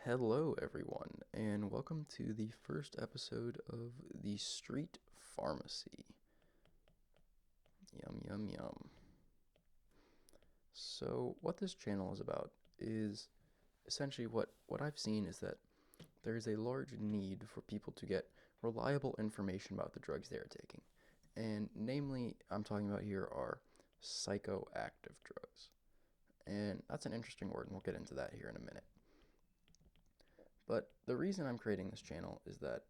Hello, everyone, and welcome to the first episode of The Street Pharmacy. Yum, yum, yum. So, what this channel is about is essentially what I've seen is that there is a large need for people to get reliable information about the drugs they are taking. And namely, I'm talking about here are psychoactive drugs. And that's an interesting word, and we'll get into that here in a minute. But the reason I'm creating this channel is that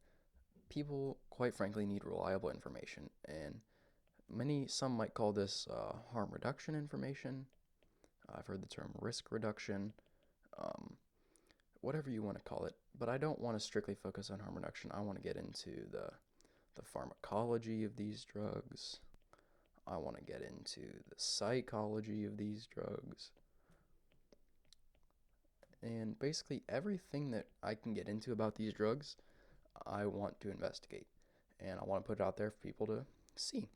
people, quite frankly, need reliable information, and some might call this harm reduction information. I've heard the term risk reduction, um, whatever you want to call it. But I don't want to strictly focus on harm reduction. I want to get into the pharmacology of these drugs. I want to get into the psychology of these drugs. And basically everything that I can get into about these drugs, I want to investigate. And I want to put it out there for people to see.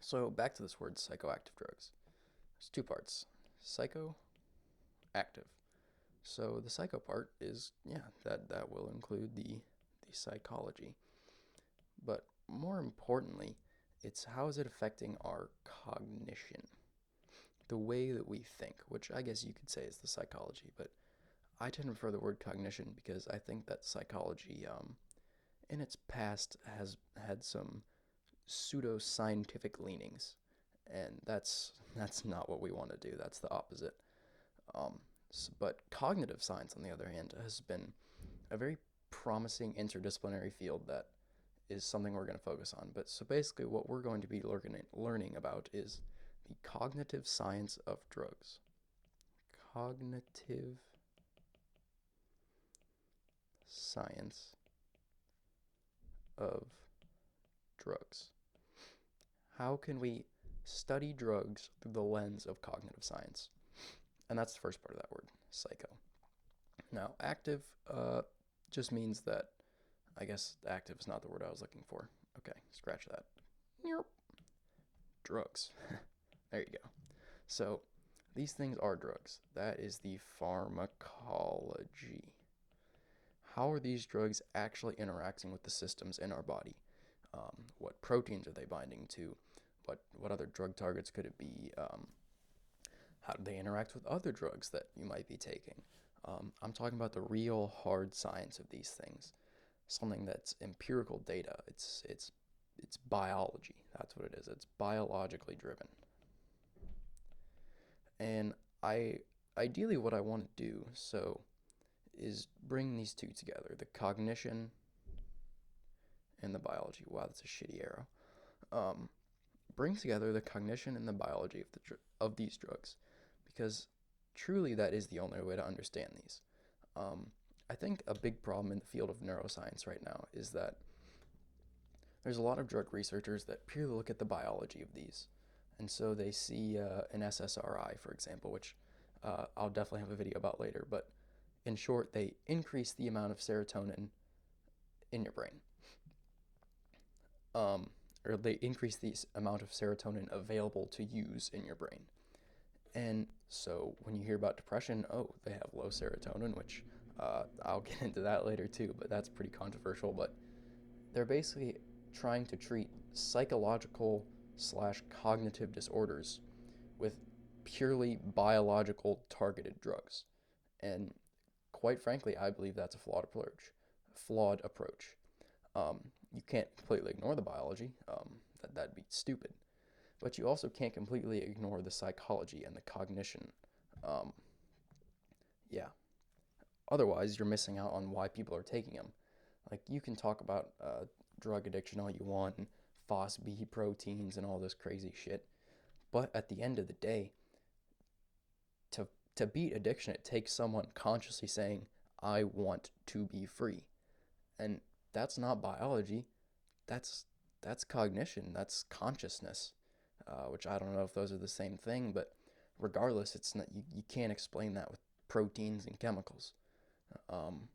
So back to this word psychoactive drugs. There's two parts. Psychoactive. So the psycho part is, that will include the psychology. But more importantly, it's how is it affecting our cognition? The way that we think, which I guess you could say is the psychology, but I tend to prefer the word cognition because I think that psychology, in its past, has had some pseudo-scientific leanings, and that's not what we want to do. That's the opposite. But cognitive science, on the other hand, has been a very promising interdisciplinary field that is something we're going to focus on. But so basically, what we're going to be learning about is the cognitive science of drugs. Cognitive science of drugs. How can we study drugs through the lens of cognitive science? And that's the first part of that word, psycho. Now, active just means that, I guess active is not the word I was looking for. Okay, scratch that. Drugs. There you go. So, these things are drugs. That is the pharmacology. How are these drugs actually interacting with the systems in our body? What proteins are they binding to? What other drug targets could it be? How do they interact with other drugs that you might be taking? I'm talking about the real hard science of these things, something that's empirical data. It's biology. That's what it is. It's biologically driven. And I ideally what I want to do is bring these two together, the cognition and the biology. Wow, that's a shitty arrow. Bring together the cognition and the biology of these drugs, because truly that is the only way to understand these. I think a big problem in the field of neuroscience right now is that there's a lot of drug researchers that purely look at the biology of these. And so they see an SSRI, for example, which I'll definitely have a video about later. But in short, they increase the amount of serotonin in your brain. Or they increase the amount of serotonin available to use in your brain. And so when you hear about depression, oh, they have low serotonin, which I'll get into that later too, but that's pretty controversial. But they're basically trying to treat psychological/cognitive disorders with purely biological targeted drugs. And quite frankly, I believe that's a flawed approach. You can't completely ignore the biology. That'd be stupid. But you also can't completely ignore the psychology and the cognition. Um, yeah. Otherwise, you're missing out on why people are taking them. Like, you can talk about drug addiction all you want, and FOSB proteins and all this crazy shit. But at the end of the day, to beat addiction, it takes someone consciously saying, I want to be free. And that's not biology. That's cognition. That's consciousness, which I don't know if those are the same thing, but regardless, it's not. You can't explain that with proteins and chemicals. Um,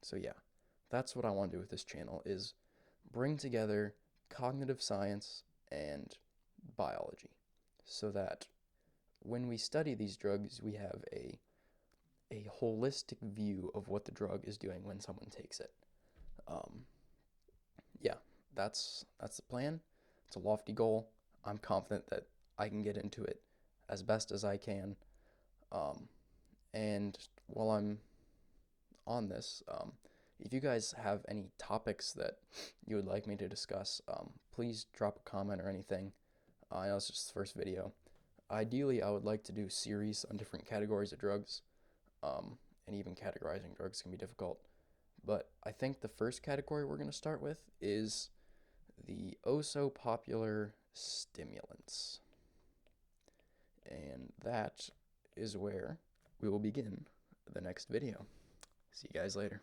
so yeah, that's what I want to do with this channel is bring together cognitive science and biology, so that when we study these drugs, we have a holistic view of what the drug is doing when someone takes it. Um, yeah, that's the plan. It's a lofty goal. I'm confident that I can get into it as best as I can. Um, and while I'm on this, if you guys have any topics that you would like me to discuss, please drop a comment or anything. I know it's just the first video. Ideally, I would like to do series on different categories of drugs, and even categorizing drugs can be difficult. But I think the first category we're going to start with is the oh so popular stimulants. And that is where we will begin the next video. See you guys later.